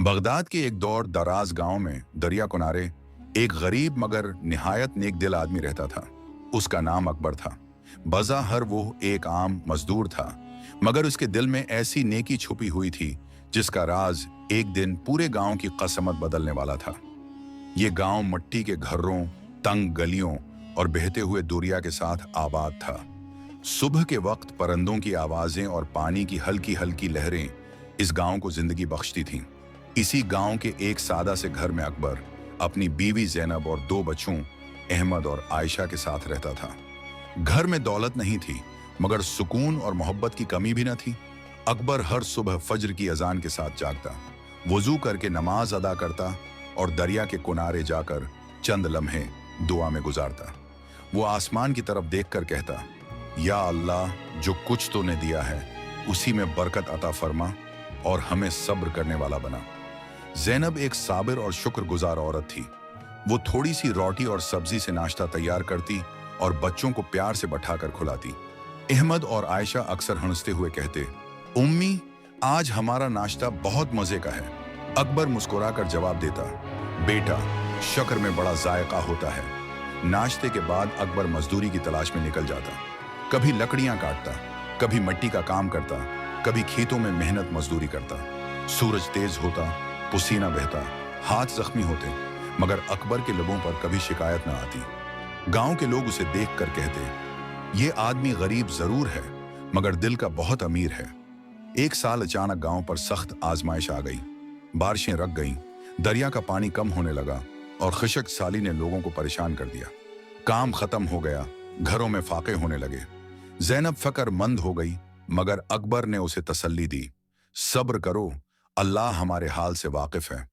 Baghdad के एक दौर दराज गांव में दरिया किनारे एक गरीब मगर निहायत नेक दिल आदमी रहता था। उसका नाम अकबर था। बज़ाहिर वो एक आम मजदूर था, मगर उसके दिल में ऐसी नेकी छुपी हुई थी जिसका राज एक दिन पूरे गांव की कसमत बदलने वाला था। ये गांव मिट्टी के घरों, तंग गलियों और बहते हुए दरिया के साथ आबाद था। सुबह के वक्त परिंदों की आवाजें और पानी की हल्की हल्की लहरें इस गांव को जिंदगी बख्शती थीं। इसी गांव के एक सादा से घर में अकबर अपनी बीवी ज़ैनब और दो बच्चों अहमद और आयशा के साथ रहता था। घर में दौलत नहीं थी, मगर सुकून और मोहब्बत की कमी भी न थी। अकबर हर सुबह फज्र की अजान के साथ जागता, वजू करके नमाज अदा करता और दरिया के किनारे जाकर चंद लम्हे दुआ में गुजारता। वो आसमान की तरफ देखकर कहता, या अल्लाह, जो कुछ तूने दिया है उसी में बरकत अता फरमा और हमें सब्र करने वाला बना। ज़ैनब एक साबिर और शुक्रगुजार औरत थी। वो थोड़ी सी रोटी और सब्जी से नाश्ता तैयार करती और बच्चों को प्यार से बैठाकर खिलाती। अहमद और आयशा अक्सर हंसते हुए कहते, उम्मी, आज हमारा नाश्ता बहुत मजे का है। अकबर मुस्कुराकर जवाब देता, बेटा, शक्र में बड़ा जायका होता है। नाश्ते के बाद अकबर मजदूरी की तलाश में निकल जाता। कभी लकड़ियां काटता, कभी मिट्टी का काम करता, कभी खेतों में मेहनत मजदूरी करता। सूरज तेज होता, पसीना बहता, हाथ जख्मी होते, मगर अकबर के लबों पर कभी शिकायत न आती। गांव के लोग उसे देखकर कहते, ये आदमी गरीब जरूर है, मगर दिल का बहुत अमीर है। एक साल अचानक गांव पर सख्त आजमाइश आ गई। बारिशें रुक गईं, दरिया का पानी कम होने लगा और खुशक साली ने लोगों को परेशान कर दिया। काम खत्म हो गया, घरों में फाके होने लगे। ज़ैनब फिक्रमंद हो गई, मगर अकबर ने उसे तसल्ली दी, सब्र करो, अल्लाह हमारे हाल से वाकिफ है।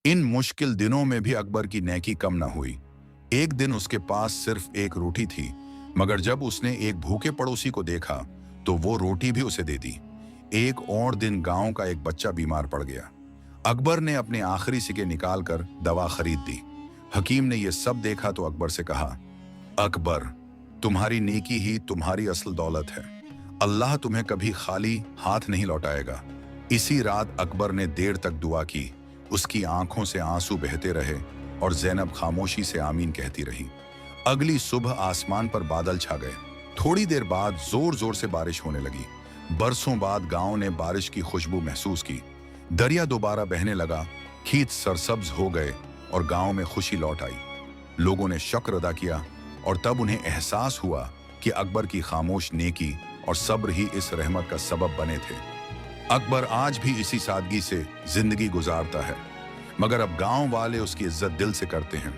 इन मुश्किल दिनों में भी अकबर की नेकी कम न हुई। एक दिन उसके पास सिर्फ एक रोटी थी, मगर जब उसने एक भूखे पड़ोसी को देखा तो वो रोटी भी उसे दे दी। एक और दिन गांव का एक बच्चा बीमार पड़ गया। अकबर ने अपने आखिरी सिक्के निकालकर दवा खरीद दी। हकीम ने यह सब देखा तो अकबर से कहा, अकबर, तुम्हारी नेकी ही तुम्हारी असल दौलत है। अल्लाह तुम्हें कभी खाली हाथ नहीं लौटाएगा। इसी रात अकबर ने देर तक दुआ की। उसकी आंखों से आंसू बहते रहे और ज़ैनब खामोशी से आमीन कहती रही। अगली सुबह आसमान पर बादल छा गए। थोड़ी देर बाद जोर जोर से बारिश होने लगी। बरसों बाद गांव ने बारिश की खुशबू महसूस की। दरिया दोबारा बहने लगा, खेत सरसब्ज हो गए और गांव में खुशी लौट आई। लोगों ने शुक्र अदा किया और तब उन्हें एहसास हुआ कि अकबर की खामोश नेकी और सब्र ही इस रहमत का सबब बने थे। अकबर आज भी इसी सादगी से जिंदगी गुजारता है, मगर अब गांव वाले उसकी इज्जत दिल से करते हैं।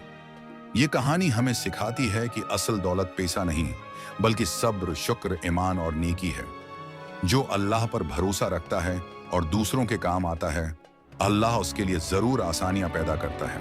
ये कहानी हमें सिखाती है कि असल दौलत पैसा नहीं, बल्कि सब्र, शुक्र, ईमान और नेकी है। जो अल्लाह पर भरोसा रखता है और दूसरों के काम आता है, अल्लाह उसके लिए जरूर आसानियां पैदा करता है।